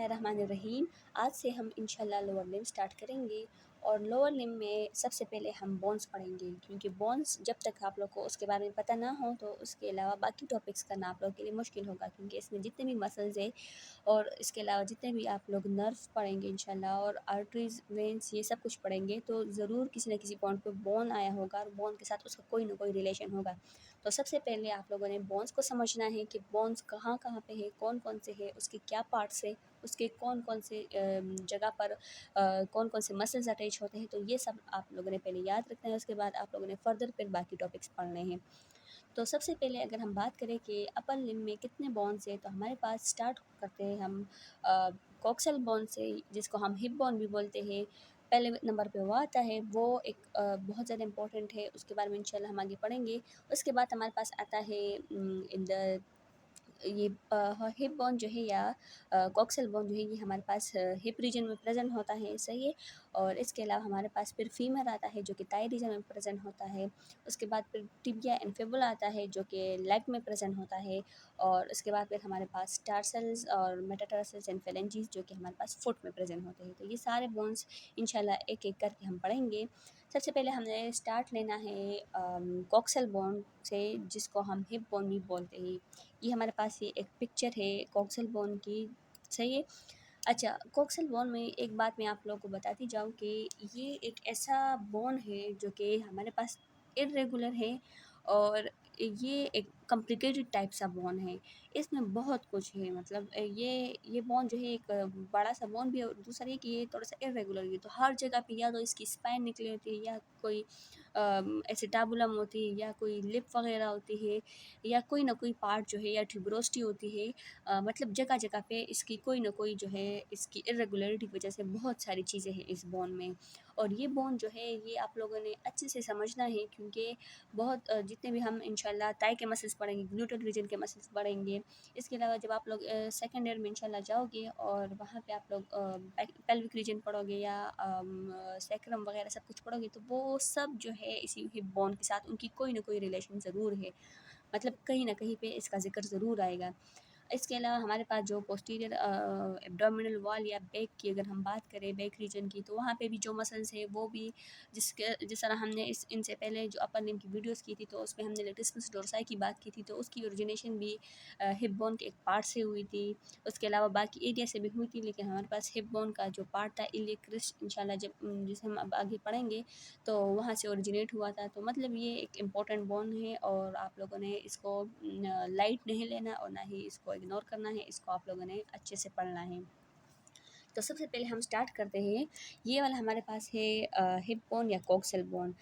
बिस्मिल्लाहिर्रहमानिर्रहीम। आज से हम इंशाल्लाह लोअर लिम्ब स्टार्ट करेंगे और लोअर लिम्ब में सबसे पहले हम बोन्स पढ़ेंगे, क्योंकि बोन्स जब तक आप लोग को उसके बारे में पता ना हो तो उसके अलावा बाकी टॉपिक्स करना आप लोग के लिए मुश्किल होगा, क्योंकि इसमें जितने भी मसल्स है और इसके अलावा जितने भी आप लोग नर्व्स पढ़ेंगे इंशाल्लाह और आर्टरीज़, वेन्स, ये सब कुछ पढ़ेंगे तो ज़रूर किसी न किसी पॉइंट पे बोन आया होगा और बोन के साथ उसका कोई ना कोई रिलेशन होगा। तो सबसे पहले आप लोगों ने बोन्स को समझना है कि बोन्स कहाँ कहाँ पे है, कौन कौन से है, उसके क्या पार्ट्स है, उसके कौन कौन से जगह पर कौन कौन से मसल्स अटैच होते हैं। तो ये सब आप लोगों ने पहले याद रखना है, उसके बाद आप लोगों ने फ़र्दर फिर बाकी टॉपिक्स पढ़ने हैं। तो सबसे पहले अगर हम बात करें कि अपर लिम्ब में कितने बोन्स हैं, तो हमारे पास स्टार्ट करते हैं हम कॉक्सल बोन से, जिसको हम हिप बोन भी बोलते हैं। पहले नंबर पे वो आता है, वो एक बहुत ज़्यादा इंपॉर्टेंट है, उसके बारे में इंशाल्लाह हम आगे पढ़ेंगे। उसके बाद हमारे पास आता है इन द ये हिप बोन जो है या कॉक्सल बोन जो है, ये हमारे पास हिप रीजन में प्रेजेंट होता है, सही है। और इसके अलावा हमारे पास फिर फीमर आता है जो कि थाई रीजन में प्रेजेंट होता है। उसके बाद फिर टिबिया एंड फिबुला आता है जो कि लेग में प्रेजेंट होता है। और उसके बाद फिर हमारे पास टार्सल्स और मेटाटार्सल्स एंड फेलेंजीज जो कि हमारे पास फुट में प्रेजेंट होते हैं। तो ये सारे बोन्स इंशाल्लाह एक एक करके हम पढ़ेंगे। सबसे पहले हमने स्टार्ट लेना है कॉक्सल बोन से, जिसको हम हिप बोन भी बोलते हैं। ये हमारे पास ये एक पिक्चर है कॉक्सल बोन की, सही है। अच्छा, कॉक्सल बोन में एक बात मैं आप लोगों को बताती जाऊँ कि ये एक ऐसा बोन है जो कि हमारे पास इर्रेगुलर है और ये एक कॉम्प्लिकेटेड टाइप सा बोन है। इसमें बहुत कुछ है, मतलब ये बोन जो है एक बड़ा सा बोन भी है और दूसरा ये कि ये थोड़ा सा इर्रेगुलर है। तो हर जगह पे या तो इसकी स्पाइन निकली होती है या कोई एसिटाबुलम होती है या कोई लिप वगैरह होती है या कोई ना कोई पार्ट जो है या ट्यूबरोसिटी होती है। मतलब जगह जगह पे इसकी कोई ना कोई जो है इसकी इरेगुलरिटी की वजह से बहुत सारी चीज़ें हैं इस बोन में। और ये बोन जो है ये आप लोगों ने अच्छे से समझना है, क्योंकि बहुत जितने भी हम इंशाल्लाह ताई के मसल्स पढ़ेंगे, ग्लूटल रीजन के मसल्स पढ़ेंगे। इसके अलावा जब आप लोग सेकेंड ईयर में इंशाल्लाह जाओगे और वहाँ पे आप लोग पेल्विक रीजन पढ़ोगे या सैक्रम वगैरह सब कुछ पढ़ोगे, तो वो सब जो है इसी हिप बोन के साथ उनकी कोई ना कोई रिलेशन ज़रूर है, मतलब कहीं ना कहीं पे इसका ज़िक्र ज़रूर आएगा। इसके अलावा हमारे पास जो पोस्टीरियर एब्डोमिनल वॉल या बैक की अगर हम बात करें, बैक रीजन की, तो वहाँ पे भी जो मसल्स है वो भी जिस तरह हमने इनसे पहले जो अपर लिम्ब की वीडियोस की थी तो उसमें हमने लेटिसिमस डोर्साई की बात की थी, तो उसकी ओरिजिनेशन भी हिप बोन के एक पार्ट से हुई थी। उसके अलावा बाकी एरिया से भी हुई थी, लेकिन हमारे पास हिप बोन का जो पार्ट था इलियक क्रिस्ट इंशाल्लाह जब जिसे हम अब आगे पढ़ेंगे तो वहाँ से ओरिजिनेट हुआ था। तो मतलब ये एक इम्पॉर्टेंट बोन है और आप लोगों ने इसको लाइट नहीं लेना और ना ही इसको इग्नोर करना है, इसको आप लोगों ने अच्छे से पढ़ना है। तो सबसे पहले हम स्टार्ट करते हैं, ये वाला हमारे पास है हिप बोन या कॉक्सल बोन।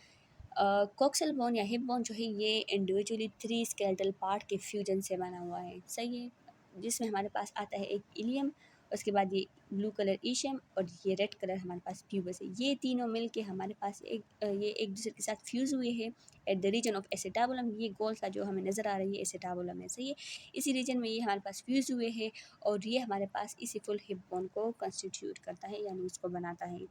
कॉक्सल बोन या हिप बोन जो है ये इंडिविजुअली 3 स्केलेटल पार्ट के फ्यूजन से बना हुआ है, सही है। जिसमें हमारे पास आता है एक इलियम, उसके बाद ये ब्लू कलर ईशियम और ये रेड कलर हमारे पास प्यूबस है। ये तीनों मिल के हमारे पास ये एक दूसरे के साथ फ्यूज़ हुए हैं at the region of acetabulum. ये गोल सा जो हमें नज़र आ रही है एसिटाबुलम है, सही है। इसी रीजन में ये हमारे पास फ्यूज़ हुए हैं और ये हमारे पास इसी फुल हिप बोन को कंस्टिट्यूट करता है, यानी इसको बनाता है।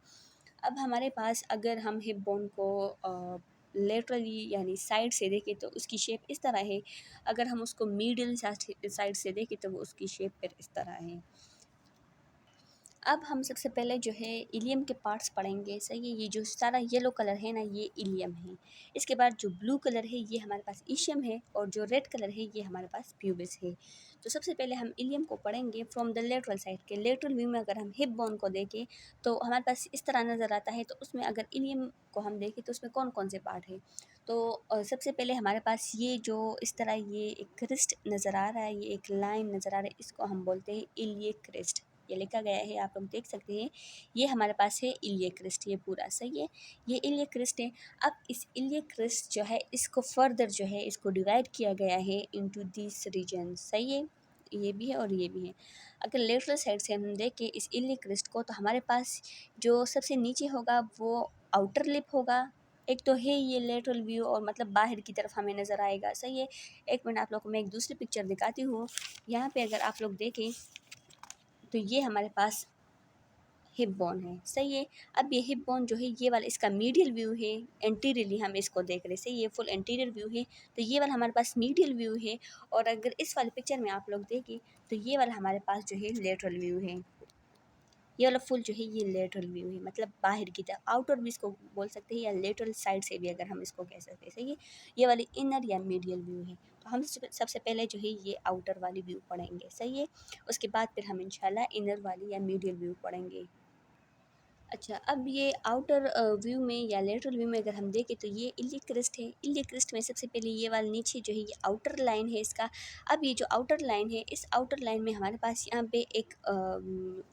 अब हमारे पास अगर हम हिप बोन को लेटरली यानी साइड से देखें तो उसकी शेप इस तरह है। अगर हम उसको मिडिल साइड से देखें तो वो उसकी शेप फिर इस तरह है। अब हम सबसे पहले जो है इलियम के पार्ट्स पढ़ेंगे, सही है। ये जो सारा येलो कलर है ना, ये इलियम है। इसके बाद जो ब्लू कलर है ये हमारे पास ईशियम है और जो रेड कलर है ये हमारे पास प्यूबिस है। तो सबसे पहले हम इलियम को पढ़ेंगे फ्रॉम द लेटरल साइड के। लेटरल व्यू में अगर हम हिप बोन को देखें तो हमारे पास इस तरह नज़र आता है। तो उसमें अगर इलियम को हम देखें तो उसमें कौन कौन से पार्ट है, तो सबसे पहले हमारे पास ये जो इस तरह ये एक क्रिस्ट नज़र आ रहा है, ये एक लाइन नज़र आ रहा है, इसको हम बोलते हैं इलियक क्रिस्ट। ये लिखा गया है, आप लोग देख सकते हैं। ये हमारे पास है इलियक क्रिस्ट, ये पूरा सही है। ये इलियक क्रिस्ट है। अब इस इलियक क्रिस्ट जो है इसको फर्दर जो है इसको डिवाइड किया गया है इनटू दिस रीजन, सही है। ये भी है और ये भी है। अगर लेटरल साइड से हम देखें इस इलियक क्रिस्ट को, तो हमारे पास जो सबसे नीचे होगा वो आउटर लिप होगा। एक तो है ये लेटरल व्यू और मतलब बाहर की तरफ हमें नज़र आएगा, सही है। एक मिनट आप लोग को मैं एक दूसरी पिक्चर दिखाती हूँ। यहाँ पे अगर आप लोग देखें तो ये हमारे पास हिप बोन है, सही है। अब ये हिप बोन जो है ये वाला इसका मीडियल व्यू है, एंटीरियरली हम इसको देख रहे हैं, ये फुल एंटीरियर व्यू है। तो ये वाला हमारे पास मीडियल व्यू है और अगर इस वाले पिक्चर में आप लोग देखें तो ये वाला हमारे पास जो है लेटरल व्यू है। ये वाला फुल जो है ये लेटरल व्यू है, मतलब बाहर की तरफ, आउटर भी इसको बोल सकते हैं या लेटरल साइड से भी अगर हम इसको कह सकते हैं। सही है, ये वाली इनर या मीडियल व्यू है। तो हम सबसे पहले जो है ये आउटर वाली व्यू पढ़ेंगे। सही है, उसके बाद फिर हम इंशाल्लाह इनर वाली या मीडियल व्यू पढ़ेंगे। अच्छा, अब ये आउटर व्यू में या लेटरल व्यू में अगर हम देखें तो ये इलियक क्रेस्ट है। इलियक क्रेस्ट में सबसे पहले ये वाला नीचे जो है ये आउटर लाइन है इसका। अब ये जो आउटर लाइन है, इस आउटर लाइन में हमारे पास यहाँ पे एक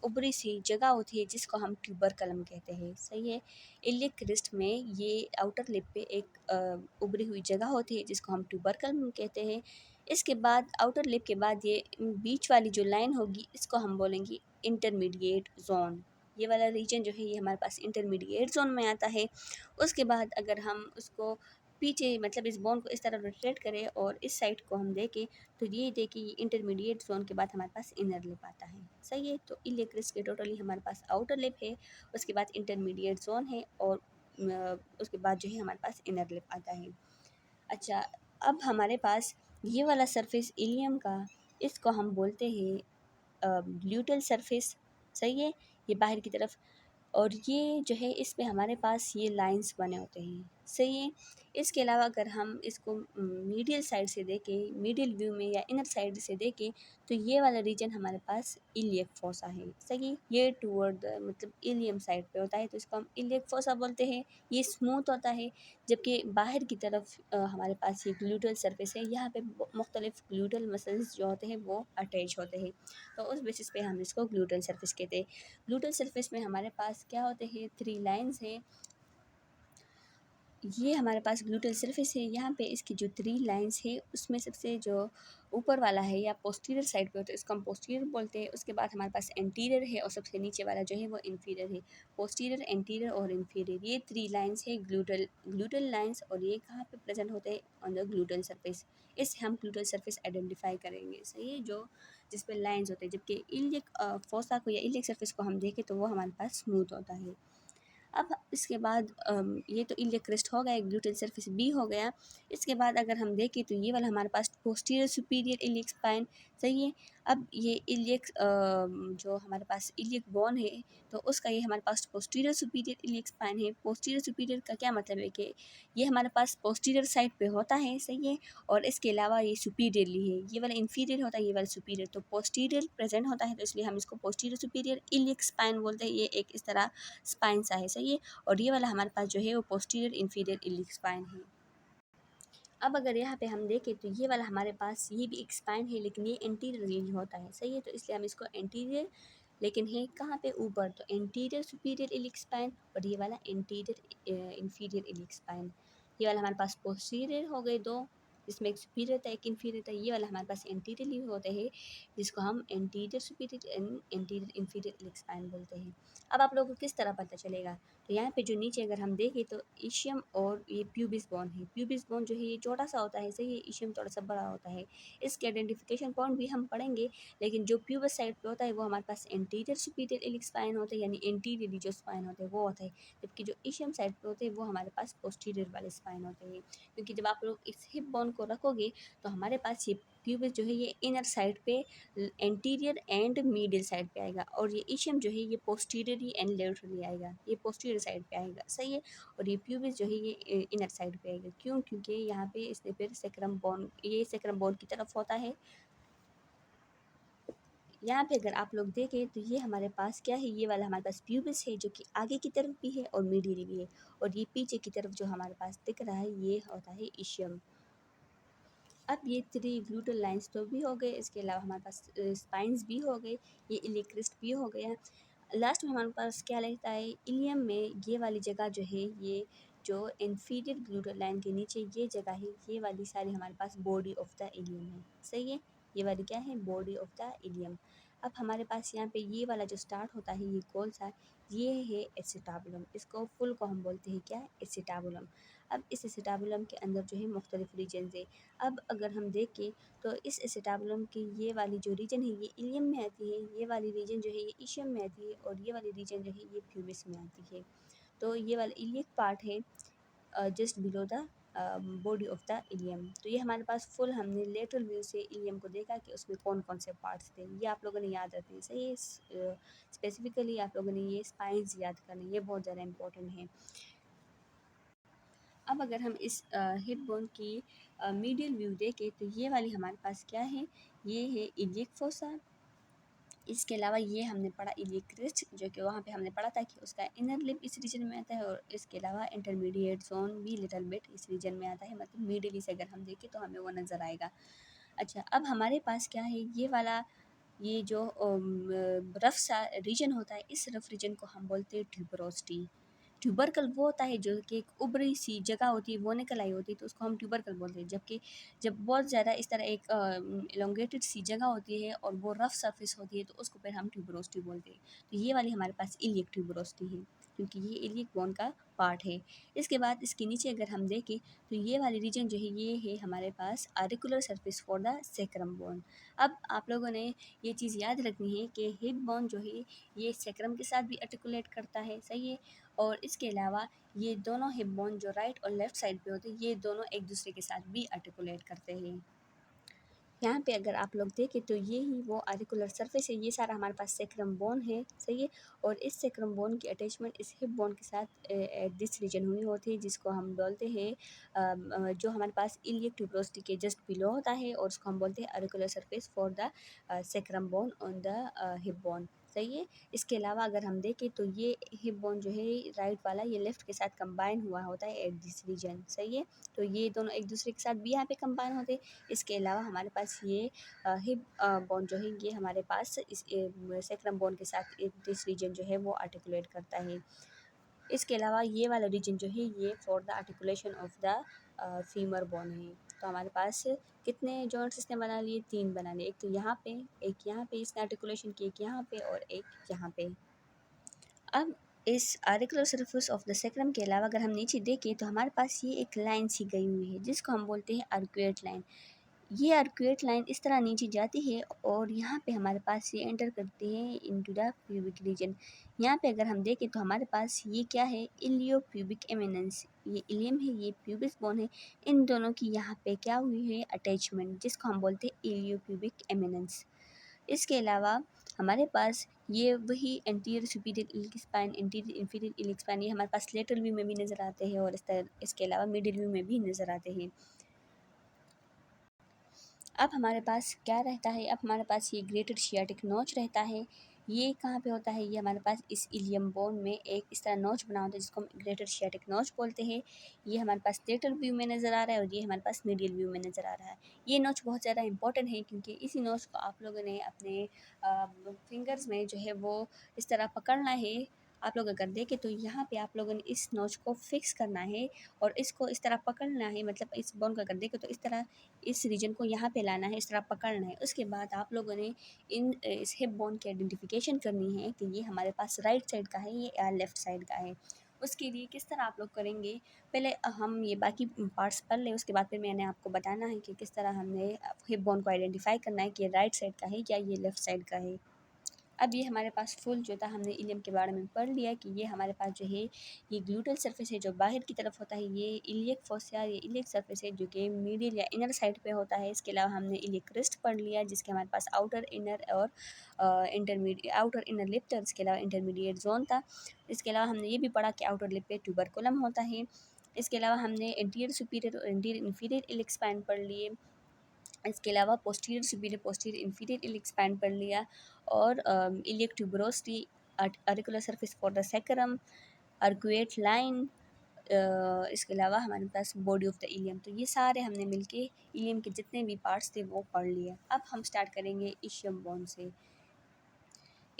उभरी सी जगह होती है जिसको हम ट्यूबरकलम कहते हैं। सही है, इलियक क्रेस्ट में ये आउटर लिप पे एक उभरी हुई जगह होती है जिसको हम ट्यूबरकलम कहते हैं। इसके बाद आउटर लिप के बाद ये बीच वाली जो लाइन होगी इसको हम बोलेंगे इंटरमीडिएट जोन। ये वाला रीजन जो है ये हमारे पास इंटरमीडिएट जोन में आता है। उसके बाद अगर हम उसको पीछे मतलब इस बोन को इस तरह रोटेट करें और इस साइड को हम देखें तो ये देखिए ये इंटरमीडिएट जोन के बाद हमारे पास इनर लिप आता है। सही है, तो इलियक क्रेस्ट के टोटली हमारे पास आउटर लिप है, उसके बाद इंटरमीडिएट जोन है और उसके बाद जो है हमारे पास इनर लिप आता है। अच्छा, अब हमारे पास ये वाला सरफेस इलियम का, इसको हम बोलते हैं ग्लूटल सरफेस। सही है, ये बाहर की तरफ, और ये जो है इस पे हमारे पास ये लाइंस बने होते हैं। सही है, इसके अलावा अगर हम इसको मीडियल साइड से देखें, मीडियल व्यू में या इनर साइड से देखें तो ये वाला रीजन हमारे पास इलियक फोसा है। सही है, ये टूवर्ड द मतलब इलियम साइड पे होता है तो इसको हम इलियक फोसा बोलते हैं। ये स्मूथ होता है, जबकि बाहर की तरफ हमारे पास ये ग्लूटल सरफेस है, यहाँ पे मुख्तलिफ ग्लूटल मसल्स जो होते हैं वो अटैच होते हैं, तो उस बेसिस पे हम इसको ग्लूटल सरफेस कहते हैं। ग्लूटल सरफेस में हमारे पास क्या होते हैं, 3 लाइंस हैं। ये हमारे पास ग्लूटल सरफेस है, यहाँ पे इसकी जो 3 लाइंस है उसमें सबसे जो ऊपर वाला है या पोस्टीरियर साइड पे होता है इसको हम पोस्टीरियर बोलते हैं। उसके बाद हमारे पास एंटीरियर है और सबसे नीचे वाला जो है वो इंफीरियर है। पोस्टीरियर, एंटीरियर और इंफीरियर, ये 3 लाइंस है ग्लूटल ग्लूटल लाइंस, और ये कहाँ पे प्रेजेंट होते हैं, ऑन द ग्लूटल सरफेस। इससे हम ग्लूटल सरफेस आइडेंटिफाई करेंगे। सही है, जो जिस पे लाइंस होते हैं, जबकि इलियक फोसा को या इलियक सरफेस को हम देखें तो वो हमारे पास स्मूथ होता है। अब इसके बाद ये तो इलियक क्रेस्ट हो गया, ग्लूटल सरफेस बी हो गया। इसके बाद अगर हम देखें तो ये वाला हमारे पास पोस्टीरियर सुपीरियर इलियक स्पाइन। सही है, अब ये इलियक जो हमारे पास इलियक बोन है तो उसका ये हमारे पास पोस्टीरियर सुपीरियर इलियक स्पाइन है। पोस्टीरियर सुपीरियर का क्या मतलब है कि ये हमारे पास पोस्टीरियर साइड पे होता है। सही है, और इसके अलावा ये सुपीरियरली है, ये वाला इंफीरियर होता है, ये वाला सुपीरियर, तो पोस्टीरियर प्रेजेंट होता है तो इसलिए हम इसको पोस्टीरियर सुपीरियर इलियक स्पाइन बोलते हैं। ये एक इस तरह स्पाइन सा है। सही है, और ये वाला हमारे पास जो है वो पोस्टीरियर इंफीरियर इलियक स्पाइन है। अब अगर यहाँ पे हम देखें तो ये वाला हमारे पास ये भी एक स्पाइन है, लेकिन ये एंटीरियर रेंज होता है। सही है, तो इसलिए हम इसको एंटीरियर, लेकिन है कहाँ पे, ऊपर, तो एंटीरियर सुपीरियर इलियक स्पाइन, और ये वाला एंटीरियर इंफीरियर इलियक स्पाइन। ये वाला हमारे पास पोस्टीरियर हो गए दो, जिसमें एक सुपीरियर था एक इंफीरियर था। ये वाला हमारे पास एंटीरियरली होते हैं, जिसको हम anterior superior and anterior inferior iliac spine बोलते हैं। अब आप लोगों को किस तरह पता चलेगा, तो यहाँ पे जो नीचे अगर हम देखें तो इशियम और ये प्यूबिस बोन है। प्यूबिस बोन जो है ये छोटा सा होता है। सही है, इशियम थोड़ा सा बड़ा होता है। इसके आइडेंटिफिकेशन पॉइंट भी हम पढ़ेंगे, लेकिन जो प्यूबस साइड पे होता है वो हमारे पास एंटीरियर सुपीरियर इलियक स्पाइन होता है, यानी एंटीरियरली जो स्पाइन होते हैं वो होता है, जबकि जो इशियम साइड पे होते हैं वो हमारे पास पोस्टीरियर वाले स्पाइन होते हैं। क्योंकि जब आप लोग इस हिप बोन को रखोगे तो हमारे पास ये प्यूबिस जो है ये इनर साइड पे एंटीरियर एंड मिडिल साइड पे आएगा, और ये इशियम जो है ये पोस्टीरियरली एंड लेटरली आएगा, ये पोस्टीरियर साइड पे आएगा। सही है, और ये प्यूबिस जो है ये इनर साइड पे आएगा। क्यों, क्योंकि यहाँ पे इसने फिर सेक्रम बोन, ये सेक्रम बोन की तरफ होता है। यहाँ पे अगर आप लोग देखें तो ये हमारे पास क्या है, ये वाला हमारे पास प्यूबिस है जो कि आगे की तरफ भी है और मिडिल भी है, और ये पीछे की तरफ जो हमारे पास दिख रहा है ये होता है इशियम। अब ये 3 ग्लूटल लाइंस तो भी हो गए, इसके अलावा हमारे पास स्पाइंस भी हो गए, ये इलियक क्रेस्ट भी हो गया। लास्ट में हमारे पास क्या रहता है, इलियम में ये वाली जगह जो है, ये जो इंफीरियर ग्लूटल लाइन के नीचे ये जगह है, ये वाली सारी हमारे पास बॉडी ऑफ द इलियम है। सही है, ये वाली क्या है, बॉडी ऑफ द इलियम। अब हमारे पास यहाँ पे ये वाला जो स्टार्ट होता है, ये कौन सा, ये है एसिटाबुलम। इसको फुल को हम बोलते हैं क्या, एसिटाबुलम। अब इस एसिटाबुलम के अंदर जो है मुख्तलिफ रीजन्स है। अब अगर हम देखें तो इस एसिटाबुलम की ये वाली जो रीजन है ये इलियम में आती है, ये वाली रीजन जो है ये इशियम में आती है, और ये वाली रीजन जो है ये प्यूबिस में आती है। तो ये वाला इलियक पार्ट है just below the body of the ilium. तो ये हमारे पास फुल हमने लेटरल व्यू से इलियम को देखा कि उसमें कौन कौन से पार्ट्स थे, ये आप लोगों ने याद रखने सही। स्पेसिफिकली आप लोगों ने ये स्पाइंस याद करने, ये बहुत ज़्यादा इंपॉर्टेंट है। अब अगर हम इस हिप बोन की मीडियल व्यू देखें तो ये वाली हमारे पास क्या है, ये है इलियक फोसा। इसके अलावा ये हमने पढ़ा इलियक क्रिस्ट, जो कि वहाँ पे हमने पढ़ा था कि उसका इनर लिप इस रीजन में आता है, और इसके अलावा इंटरमीडिएट जोन भी लिटिल बिट इस रीजन में आता है, मतलब मिडिल से अगर हम देखें तो हमें वो नज़र आएगा। अच्छा, अब हमारे पास क्या है, ये वाला ये जो रफ सा रीजन होता है, इस रफ रीजन को हम बोलते हैं ट्यूबरोसिटी। ट्यूबरकल वो होता है जो कि एक उभरी सी जगह होती है, वो निकल आई होती है, तो उसको हम ट्यूबरकल बोलते हैं। जबकि जब बहुत ज़्यादा इस तरह एक एलोंगेटेड सी जगह होती है और वो रफ सरफेस होती है, तो उसको फिर हम ट्यूबरोसिटी बोलते हैं। तो ये वाली हमारे पास इलियक ट्यूबरोसिटी है, क्योंकि ये इलियक बोन का पार्ट है। इसके बाद इसके नीचे अगर हम देखें तो ये वाली रीजन जो है, ये है हमारे पास articular surface for the sacrum bone. अब आप लोगों ने ये चीज़ याद रखनी है कि हिप बोन जो है ये सेक्रम के साथ भी आर्टिकुलेट करता है, सही है। और इसके अलावा ये दोनों हिप बोन जो राइट और लेफ़्ट साइड पे होते हैं, ये दोनों एक दूसरे के साथ भी आर्टिकुलेट करते हैं। यहाँ पे अगर आप लोग देखें तो ये ही वो आर्टिकुलर सरफेस है, ये सारा हमारे पास सेक्रम बोन है, सही है। और इस सेक्रम बोन की अटैचमेंट इस हिप बोन के साथ एट दिस रीजन हुई होती है, जिसको हम बोलते हैं जो हमारे पास इलियक ट्यूबरोसिटी के जस्ट बिलो होता है, और उसको हम बोलते हैं articular surface for the sacrum bone on the hip bone, सही है। इसके अलावा अगर हम देखें तो ये हिप बोन जो है राइट वाला, ये लेफ़्ट के साथ कंबाइन हुआ होता है एट दिस रीजन, सही है। तो ये दोनों एक दूसरे के साथ भी यहाँ पे कंबाइन होते हैं। इसके अलावा हमारे पास ये हिप बोन जो है, ये हमारे पास इस सेक्रम बोन के साथ दिस रीजन जो है वो आर्टिकुलेट करता है। इसके अलावा ये वाला रीजन जो है, ये for the articulation of the femur bone है। तो हमारे पास कितने जॉइंट्स इसने बना लिए, 3 बना लिए, एक तो यहाँ पे, एक यहाँ पे इसने आर्टिकुलेशन की, एक यहाँ पे और एक यहाँ पे। अब इस articular surface of the sacrum के अलावा अगर हम नीचे देखें तो हमारे पास ये एक लाइन सी गई हुई है, जिसको हम बोलते हैं आर्कुएट लाइन। ये आर्कुएट लाइन इस तरह नीचे जाती है और यहाँ पे हमारे पास ये एंटर करती है इनटू द प्यूबिक रीजन। यहाँ पे अगर हम देखें तो हमारे पास ये क्या है, इलियो प्यूबिक एमिनेंस, ये इलियम है, ये प्यूबिस बोन है। इन दोनों की यहाँ पे क्या हुई है, अटैचमेंट, जिसको हम बोलते हैं इलियो प्यूबिक एमिनेंस। इसके अलावा हमारे पास ये वही anterior superior iliac spine, anterior inferior iliac spine, ये हमारे पास लेटरल व्यू में भी नज़र आते हैं, और इसके अलावा मिडिल व्यू में भी नज़र आते हैं। अब हमारे पास क्या रहता है, अब हमारे पास ये ग्रेटर शियाटिक नोच रहता है। ये कहाँ पे होता है, ये हमारे पास इस इलियम बोन में एक इस तरह नोच बना होता है, जिसको हम ग्रेटर शियाटिक नोच बोलते हैं। ये हमारे पास लेटरल व्यू में नज़र आ रहा है, और ये हमारे पास मिडियल व्यू में नज़र आ रहा है। ये नोच बहुत ज़्यादा इंपॉर्टेंट है, क्योंकि इसी नोच को आप लोगों ने अपने फिंगर्स में जो है वो इस तरह पकड़ना है। आप लोग अगर देखें तो यहाँ पे आप लोगों ने इस नोच को फिक्स करना है और इसको इस तरह पकड़ना है, मतलब इस बोन को अगर देखें तो इस तरह इस रीजन को यहाँ पे लाना है, इस तरह पकड़ना है। उसके बाद आप लोगों ने इस हिप बोन की आइडेंटिफिकेशन करनी है कि ये हमारे पास राइट साइड का है ये या लेफ़्ट साइड का है। उसके लिए किस तरह आप लोग करेंगे, पहले हम ये बाकी पार्ट्स पढ़ लें, उसके बाद फिर मैंने आपको बताना है कि किस तरह हमने हिप बोन को आइडेंटिफाई करना है कि ये राइट साइड का है या ये लेफ़्ट साइड का है। अब ये हमारे पास फुल जो था, हमने इलियम के बारे में पढ़ लिया कि ये हमारे पास जो है ये ग्लूटल सरफेस है जो बाहर की तरफ होता है, ये इलियक फोसा, ये इलियक सरफेस है जो कि मिडिल या इनर साइड पे होता है। इसके अलावा हमने इलियक क्रिस्ट पढ़ लिया, जिसके हमारे पास आउटर इनर और इंटरमीडिएट, आउटर इनर लिप था, इसके अलावा इंटरमीडिएट जोन था। इसके अलावा हमने ये भी पढ़ा कि आउटर लिप पे ट्यूबरकुलम होता है। इसके अलावा हमने एंटीरियर सुपीरियर और एंटीरियर इन्फीरियर इलिक स्पाइन पढ़ लिए। इसके अलावा posterior superior posterior inferior iliac spine पढ़ लिया, और iliac tuberosity, articular surface for the sacrum, arcuate line, इसके अलावा हमारे पास बॉडी ऑफ द इलियम। तो ये सारे हमने मिलके इलियम के जितने भी पार्ट्स थे वो पढ़ लिए। अब हम स्टार्ट करेंगे इशियम बोन से।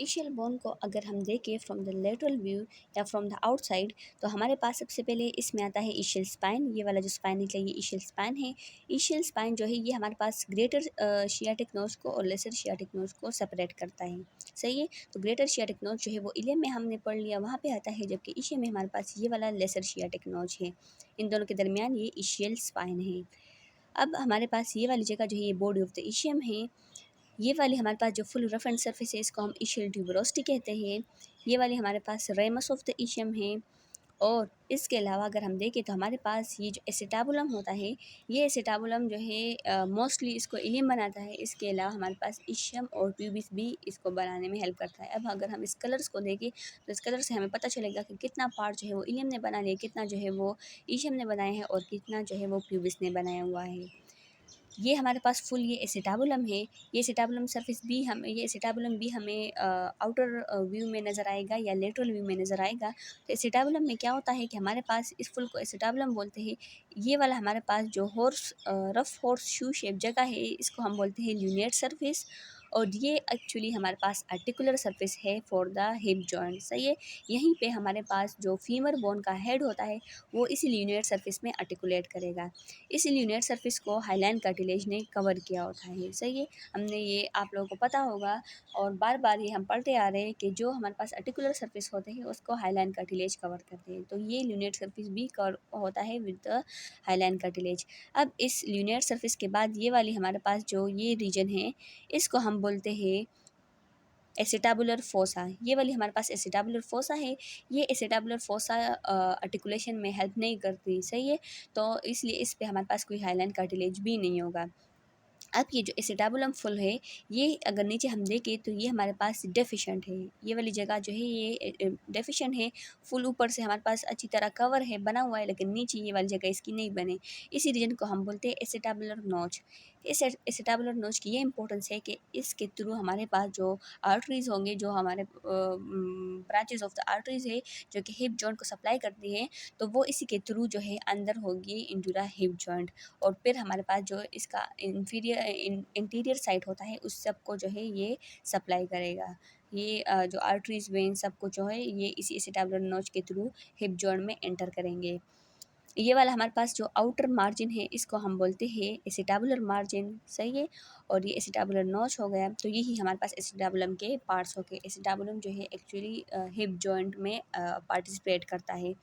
इशियल बोन को अगर हम देखें फ्रॉम द लेटरल व्यू या फ्रॉम द आउटसाइड, तो हमारे पास सबसे पहले इसमें आता है इशियल स्पाइन। ये वाला जो स्पाइन निकला ये इशियल स्पाइन है। इशियल स्पाइन जो है ये हमारे पास ग्रेटर शियाटिक नोज को और लेसर शियाटिक नोज को सेपरेट करता है, सही है। तो ग्रेटर शियाटिक नोज जो है वो इलियम में हमने पढ़ लिया, वहाँ पे आता है, जबकि इशियम में हमारे पास ये वाला लेसर शियाटिक नोज है। इन दोनों के दरमियान ये इशियल स्पाइन है। अब हमारे पास ये वाली जगह जो है ये बॉडी ऑफ द इशियम है। ये वाली हमारे पास जो फुल रफ एंड सरफेस है इसको हम इशियल ट्यूबरोसिटी कहते हैं। ये वाली हमारे पास रेमस ऑफ द इशियम है, और इसके अलावा अगर हम देखें तो हमारे पास ये जो एसिटाबुलम होता है, ये एसिटाबुलम जो है मोस्टली इसको इलियम बनाता है। इसके अलावा हमारे पास इशियम और प्यूबिस भी इसको बनाने में हेल्प करता है। अब अगर हम इस कलर्स को देखें तो इस कलर से हमें पता चलेगा कि कितना पार्ट जो है वो इलियम ने बना लिया, कितना जो है वो इशियम ने बनाए हैं और कितना जो है वो प्यूबिस ने बनाया हुआ है। ये हमारे पास फुल ये एसिटाबुलम है। ये एसिटाबुलम सरफेस भी हम ये एसिटाबुलम भी हमें आउटर व्यू में नज़र आएगा या लेटरल व्यू में नज़र आएगा। तो एसिटाबुलम में क्या होता है कि हमारे पास इस फुल को एसिटाबुलम बोलते हैं। ये वाला हमारे पास जो रफ हॉर्स शू शेप जगह है, इसको हम बोलते हैं ल्यूनेट सरफेस। और ये एक्चुअली हमारे पास आर्टिकुलर सरफेस है फॉर द हिप जॉइंट। सही है, यहीं पे हमारे पास जो फीमर बोन का हेड होता है वो इसी ल्यूनेट सरफेस में आर्टिकुलेट करेगा। इस ल्यूनेट सरफेस को हाईलाइन कार्टिलेज ने कवर किया होता है। सही है, हमने ये आप लोगों को पता होगा और बार बार ये हम पढ़ते आ रहे हैं कि जो हमारे पास आर्टिकुलर सरफेस होते हैं उसको हाईलाइन कार्टिलेज कवर करते हैं। तो ये ल्यूनेट सरफेस भी कवर होता है विद द हाईलाइन कार्टिलेज। अब इस ल्यूनेट सरफेस के बाद ये वाली हमारे पास जो ये रीजन है, इसको हम बोलते हैं एसिटाबुलर फोसा। ये वाली हमारे पास एसिटाबुलर फोसा है। ये एसिटाबुलर फोसा आर्टिकुलेशन में हेल्प नहीं करती। सही है, तो इसलिए इस पे हमारे पास कोई हाईलाइन कार्टिलेज भी नहीं होगा। अब ये जो एसिटाबुलम फुल है, ये अगर नीचे हम देखें तो ये हमारे पास डेफिशिएंट है। ये वाली जगह जो है ये डेफिशिएंट है। फुल ऊपर से हमारे पास अच्छी तरह कवर है, बना हुआ है, लेकिन नीचे ये वाली जगह इसकी नहीं बने। इसी रीजन को हम बोलते हैं एसिटाबुलर नोच। इस एसिटाबुलर नोच की ये इंपॉर्टेंस है कि इसके थ्रू हमारे पास जो आर्टरीज होंगे, जो हमारे ब्रांचेज ऑफ द आर्टरीज है जो कि हिप जॉइंट को सप्लाई करती है, तो वो इसी के थ्रू जो है अंदर होगी इनटू द हिप जॉइंट। और फिर हमारे पास जो इसका इंटीरियर साइड होता है उस सब को जो है ये सप्लाई करेगा। ये जो आर्टरीज वेन सब कुछ जो है ये इसी एसिटाबुलर नोच के थ्रू हिप जॉइंट में एंटर करेंगे। ये वाला हमारे पास जो आउटर मार्जिन है इसको हम बोलते हैं एसिटाबुलर मार्जिन। सही है, और ये एसिटाबुलर नॉच हो गया। तो यही हमारे पास एसिटाबुलम के पार्ट्स हो गए। एसिटाबुलम जो है एक्चुअली हिप जॉइंट में पार्टिसिपेट करता है,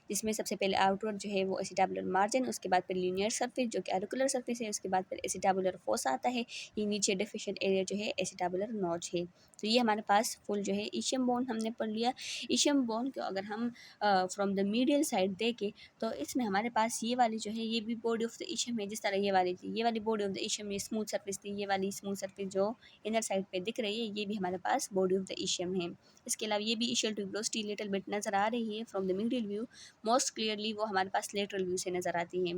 जिसमें सबसे पहले आउटवर्ड जो है वो एसिटाबुलर मार्जिन, उसके बाद फिर लीनियर सरफेस जो कि एरिकुलर सरफेस है, उसके बाद फिर एसिटाबुलर फोसा आता है। ये नीचे डेफिशिएंट एरिया जो है एसिटाबुलर नॉच है। तो ये हमारे पास फुल जो है इशियम बोन हमने पढ़ लिया। इशियम बोन को अगर हम फ्रॉम द मीडियल साइड देखें तो इसमें हमारे पास ये वाली जो है ये भी बॉडी ऑफ द इशियम है। जिस तरह ये वाली थी, ये वाली बॉडी ऑफ द इशियम ये स्मूथ सरफेस थी, ये वाली स्मूथ सरफेस जो इनर साइड पे दिख रही है ये भी हमारे पास बॉडी ऑफ द इशियम है। इसके अलावा ये भी इशियल ट्यूबरोसिटी लिटिल बिट नज़र आ रही है from the middle view. Most clearly वो हमारे पास लेटरल व्यू से नज़र आती है।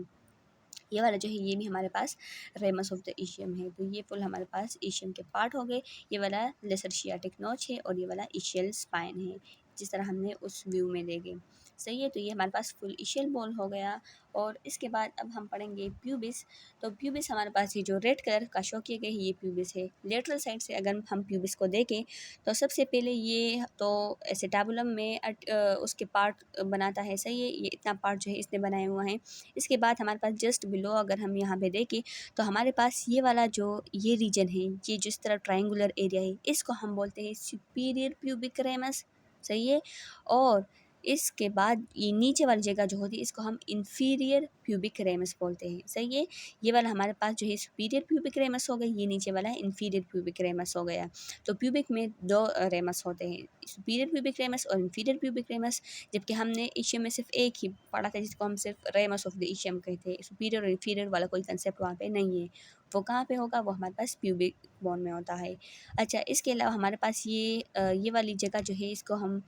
ये वाला जो है ये भी हमारे पास रेमस ऑफ द इशियम है। तो ये फुल हमारे पास इशियम के पार्ट हो गए। ये वाला लेसर शियाटिक नोच है और ये वाला इशियल स्पाइन है, जिस तरह हमने उस व्यू में देखे। सही है, तो ये हमारे पास फुल इशियल बोन हो गया। और इसके बाद अब हम पढ़ेंगे प्यूबिस। तो प्यूबिस हमारे पास ये जो रेड कलर का शो किए गए ये प्यूबिस है। लेटरल साइड से अगर हम प्यूबिस को देखें तो सबसे पहले ये तो एसिटाबुलम में उसके पार्ट बनाता है। सही है, ये इतना पार्ट जो है इसने बनाया हुआ है। इसके बाद हमारे पास जस्ट बिलो अगर हम यहाँ पे देखें तो हमारे पास ये वाला जो ये रीजन है, ये जिस तरह ट्रायंगुलर एरिया है, इसको हम बोलते हैं सुपीरियर प्यूबिक रेमस। सही है, और इसके बाद ये नीचे वाली जगह जो होती है इसको हम इन्फीरियर प्यूबिक रेमस बोलते हैं। सही है, ये वाला हमारे पास जो है सुपीरियर प्यूबिक रेमस हो गया, ये नीचे वाला इन्फीरियर प्यूबिक रेमस हो गया। तो प्यूबिक में दो रेमस होते हैं, सुपीरियर प्यूबिक रेमस और इन्फीरियर प्यूबिक रेमस। जबकि हमने इशियम में सिर्फ एक ही पढ़ा था जिसको हम सिर्फ रेमस ऑफ द इशियम कहते हैं। सुपीरियर और इन्फीरियर वाला कोई कंसेप्ट वहाँ पे नहीं है। वो कहाँ पे होगा, वो हमारे पास प्यूबिक बोन में होता है। अच्छा, इसके अलावा हमारे पास ये वाली जगह जो है इसको हम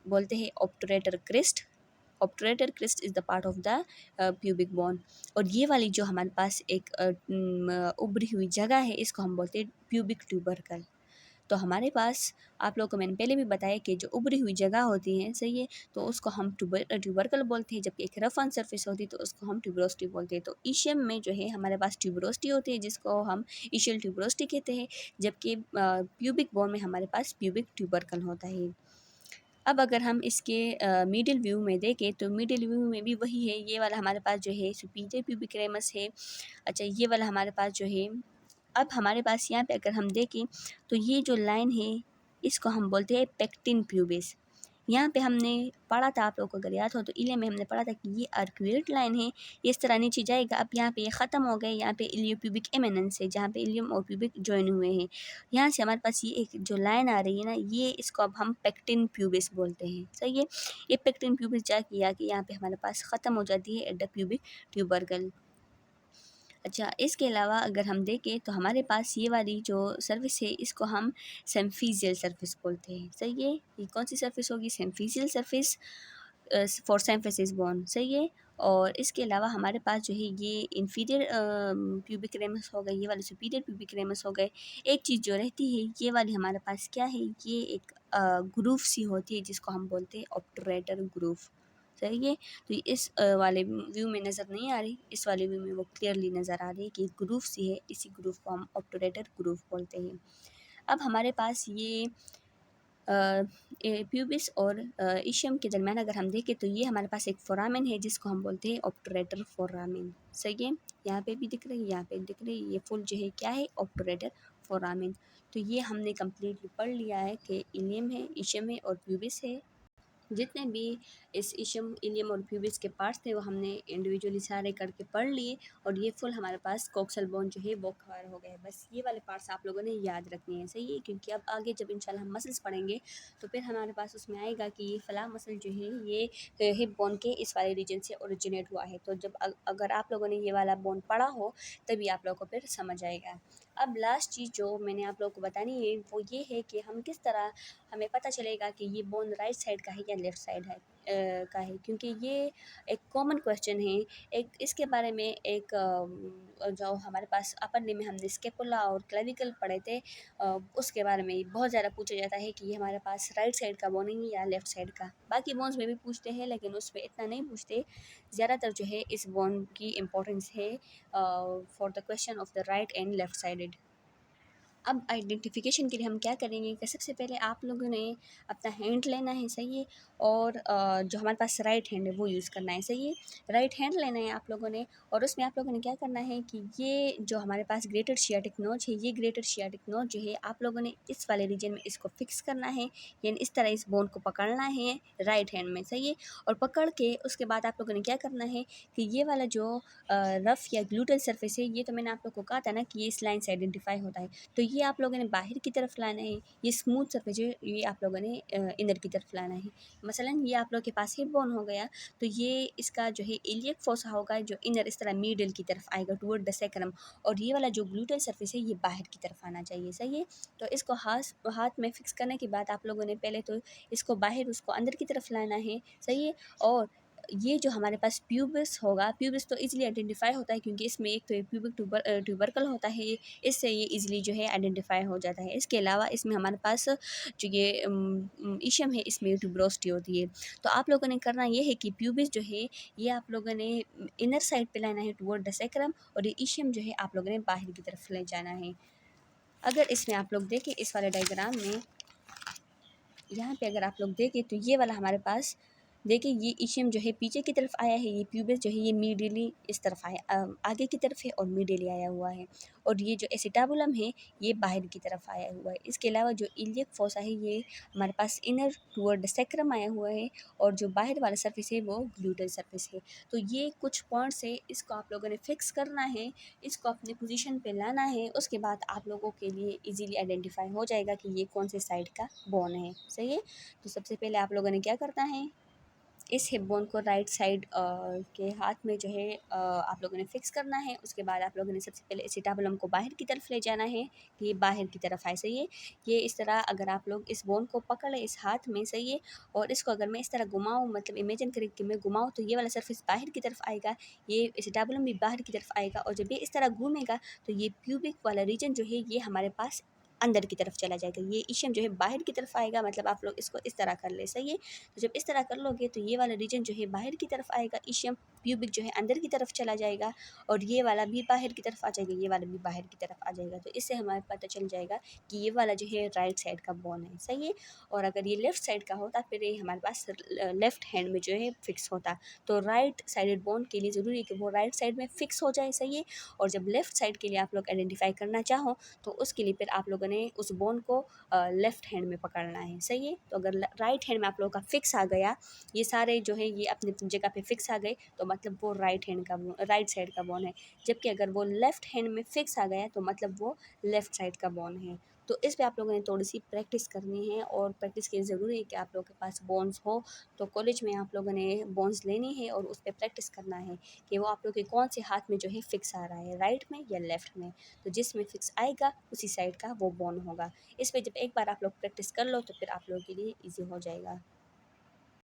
बोलते हैं obturator crest. Obturator crest is the part of the pubic bone. और ये वाली जो हमारे पास एक उभरी हुई जगह है इसको हम बोलते हैं प्यूबिक ट्यूबरकल। तो हमारे पास आप लोगों को मैंने पहले भी बताया कि जो उभरी हुई जगह होती है, सही है, तो उसको हम ट्यूबरकल बोलते हैं। जबकि एक रफ ऑन सरफेस होती है तो उसको हम ट्यूबरोसिटी बोलते हैं। तो इशियम में जो है हमारे पास ट्यूबरोसिटी होती है जिसको हम इशियल ट्यूबरोसिटी कहते हैं। जबकि प्यूबिक बोन में हमारे पास प्यूबिक ट्यूबरकल होता है। अब अगर हम इसके मिडिल व्यू में देखें तो मिडिल व्यू में भी वही है। ये वाला हमारे पास जो है सुपीरियर प्यूबिक रेमस है। अच्छा, ये वाला हमारे पास जो है, अब हमारे पास यहाँ पे अगर हम देखें तो ये जो लाइन है इसको हम बोलते हैं पेक्टिन प्यूबिस। यहाँ पे हमने पढ़ा था, आप लोगों को अगर याद हो तो इलियम में हमने पढ़ा था कि ये आर्क्यूलेट लाइन है, इस तरह नीचे जाएगा। अब यहाँ पे ये ख़त्म हो गए, यहाँ पे इलियोप्यूबिक एमिनेंस है जहाँ पे इलियम और प्यूबिक जॉइन हुए हैं। यहाँ से हमारे पास ये एक जो लाइन आ रही है ना, ये इसको अब हम पेक्टिन प्यूबिस बोलते हैं। सही है, ये पेक्टिन प्यूबिस जा किया कि यहाँ पे हमारे पास ख़त्म हो जाती है एट द प्यूबिक ट्यूबरकल। अच्छा, इसके अलावा अगर हम देखें तो हमारे पास ये वाली जो सर्विस है इसको हम सिम्फिजियल सर्विस बोलते हैं। सही है, ये कौन सी सर्विस होगी? सिम्फिजियल सर्विस फॉर सिम्फिसिस बोन। सही है, और इसके अलावा हमारे पास जो है ये इन्फीरियर प्यूबिक रेमस हो गए, ये वाले सुपीरियर प्यूबिक रेमस हो गए। एक चीज़ जो रहती है ये वाली हमारे पास क्या है, ये एक ग्रूव सी होती है जिसको हम बोलते हैं ऑब्टूरेटर ग्रूव। सही है, तो इस वाले व्यू में नज़र नहीं आ रही, इस वाले व्यू में वो क्लियरली नज़र आ रही है कि ग्रूव सी है, इसी ग्रूव को हम ऑब्टूरेटर ग्रूव बोलते हैं। अब हमारे पास ये प्यूबिस और इशियम के दरमियान अगर हम देखें तो ये हमारे पास एक फोरामेन है जिसको हम बोलते हैं ऑब्टूरेटर फोरामेन। सही है, यहाँ पे भी दिख रही है, यहाँ पे दिख रही है, ये फुल जो है क्या है, ऑब्टूरेटर फोरामेन। तो ये हमने कम्प्लीटली पढ़ लिया है कि इलियम है, इशियम है और प्यूबिस है। जितने भी इस इशियम, इलियम और प्यूबिस के पार्ट्स थे वो हमने इंडिविजुअली सारे करके पढ़ लिए, और ये फुल हमारे पास कोक्सल बोन जो है वो कवर हो गए। बस ये वाले पार्ट्स आप लोगों ने याद रखने हैं। सही है, क्योंकि अब आगे जब इंशाल्लाह हम मसल्स पढ़ेंगे तो फिर हमारे पास उसमें आएगा कि ये फला मसल जो है ये हिप बोन के इस वाले रीजन से ओरिजिनेट हुआ है। तो जब अगर आप लोगों ने ये वाला बोन पढ़ा हो तभी आप लोगों को फिर समझ आएगा। अब लास्ट चीज़ जो मैंने आप लोगों को बतानी है वो ये है कि हम किस तरह हमें पता चलेगा कि ये बोन राइट साइड का है या लेफ़्ट साइड है का है, क्योंकि ये एक कॉमन क्वेश्चन है। एक इसके बारे में एक जो हमारे पास अपर लिम्ब में हमने स्केपुला और क्लेविकल पढ़े थे, उसके बारे में बहुत ज़्यादा पूछा जाता है कि ये हमारे पास राइट साइड का बोन है या लेफ़्ट साइड का। बाकी बोन्स में भी पूछते हैं लेकिन उसमें इतना नहीं पूछते। ज़्यादातर जो है इस बोन की इम्पोर्टेंस है for the question of the right and left sided. अब आइडेंटिफिकेशन के लिए हम क्या करेंगे कि सबसे पहले आप लोगों ने अपना हैंड लेना है। सही है, और जो हमारे पास राइट हैंड है वो यूज़ करना है। सही है, राइट हैंड लेना है आप लोगों ने, और उसमें आप लोगों ने क्या करना है कि ये जो हमारे पास ग्रेटर शियाटिक नोच है, ये ग्रेटर शियाटिक नोच जो है आप लोगों ने इस वाले रीजन में इसको फिक्स करना है, यानी इस तरह इस बोन को पकड़ना है राइट हैंड में। सही है, और पकड़ के उसके बाद आप लोगों ने क्या करना है कि ये वाला जो रफ़ या ग्लूटल सरफेस है, ये तो मैंने आप लोग को कहा था ना कि ये इस लाइन से आइडेंटिफाई होता है, तो ये आप लोगों ने बाहर की तरफ लाना है। ये स्मूथ सरफेस है, ये आप लोगों ने इनर की तरफ लाना है। मसलन ये आप लोग के पास हिप बोन हो गया, तो ये इसका जो है इलियक फोसा होगा जो इनर इस तरह मिडल की तरफ आएगा टुवर्ड द सैक्रम, और ये वाला जो ग्लूटल सरफेस है ये बाहर की तरफ आना चाहिए। सही है, तो इसको हाथ में फिक्स करने के बाद आप लोगों ने पहले तो इसको बाहर उसको अंदर की तरफ लाना है। सही है, और ये जो हमारे पास प्यूबिस होगा, प्यूबिस तो इजीली आइडेंटिफाई होता है क्योंकि इसमें एक तो प्यूबिक ट्यूबरकल होता है, इससे ये इजीली जो है आइडेंटिफाई हो जाता है। इसके अलावा इसमें हमारे पास जो ये इशियम है इसमें ट्यूबरोसिटी होती है। तो आप लोगों ने करना ये है कि प्यूबिस जो है ये आप लोगों ने इनर साइड पे लाना है टुवर्ड द सैक्रम, और ये इशियम जो है आप लोगों ने बाहर की तरफ ले जाना है। अगर इसमें आप लोग देखें इस वाले डायग्राम में, यहाँ पे अगर आप लोग देखें तो ये वाला हमारे पास देखिए ये इशियम जो है पीछे की तरफ आया है, ये प्यूबिस जो है ये मीडियली इस तरफ आया आगे की तरफ है और मीडियली आया हुआ है, और ये जो एसिटाबुलम है ये बाहर की तरफ आया हुआ है। इसके अलावा जो इलियक फोसा है ये हमारे पास इनर टुवर्ड सैक्रम आया हुआ है, और जो बाहर वाला सरफेस है वो ग्लूटल सरफेस है। तो ये कुछ पॉइंट्स है, इसको आप लोगों ने फिक्स करना है, इसको अपने पोजीशन पे लाना है, उसके बाद आप लोगों के लिए इजीली आइडेंटिफाई हो जाएगा कि ये कौन से साइड का बोन है। सही है, तो सबसे पहले आप लोगों ने क्या करना है, इस हिप बोन को राइट साइड के हाथ में जो है आप लोगों ने फिक्स करना है। उसके बाद आप लोगों ने सबसे पहले एसिटाबुलम को बाहर की तरफ ले जाना है कि ये बाहर की तरफ आए। सही है, ये इस तरह अगर आप लोग इस बोन को पकड़ लें इस हाथ में, सही है, और इसको अगर मैं इस तरह घुमाऊँ, मतलब इमेजिन करें कि मैं घुमाऊँ तो ये वाला सरफेस बाहर की तरफ आएगा, ये एसिटाबुलम भी बाहर की तरफ आएगा, और जब ये इस तरह घूमेगा तो ये प्यूबिक वाला रीजन जो है ये हमारे पास अंदर की तरफ चला जाएगा, ये इशियम जो है बाहर की तरफ आएगा। मतलब आप लोग इसको इस तरह कर ले। सही है, तो जब इस तरह कर लोगे तो ये वाला रीजन जो है बाहर की तरफ आएगा, इशियम प्यूबिक जो है अंदर की तरफ चला जाएगा, और ये वाला भी बाहर की तरफ आ जाएगा, ये वाला भी बाहर की तरफ आ जाएगा। तो इससे हमें पता चल जाएगा कि ये वाला जो है राइट साइड का बोन है। सही है, और अगर ये लेफ़्ट साइड का होता फिर ये हमारे पास लेफ़्ट हैंड में जो है फिक्स होता। तो राइट साइडेड बोन के लिए ज़रूरी है कि वो राइट साइड में फिक्स हो जाए। सही है, और जब लेफ़्ट साइड के लिए आप लोग आइडेंटिफाई करना चाहो तो उसके लिए फिर आप लोगों लोगों ने उस बोन को लेफ़्ट हैंड में पकड़ना है, सही है। तो अगर राइट हैंड में आप लोगों का फिक्स आ गया, ये सारे जो है ये अपनी अपनी जगह पे फिक्स आ गए, तो मतलब वो राइट साइड का बोन है। जबकि अगर वो लेफ़्ट हैंड में फिक्स आ गया तो मतलब वो लेफ़्ट साइड का बोन है। तो इस पे आप लोगों ने थोड़ी-सी प्रैक्टिस करनी है, और प्रैक्टिस के लिए ज़रूरी है कि आप लोगों के पास बोन्स हो। तो कॉलेज में आप लोगों ने बोन्स लेनी है और उस पे प्रैक्टिस करना है कि वो आप लोग के कौन से हाथ में जो है फिक्स आ रहा है, राइट में या लेफ़्ट में। तो जिसमें फिक्स आएगा उसी साइड का वो बोन होगा। इस पे जब एक बार आप लोग प्रैक्टिस कर लो तो फिर आप लोगों के लिए ईज़ी हो जाएगा।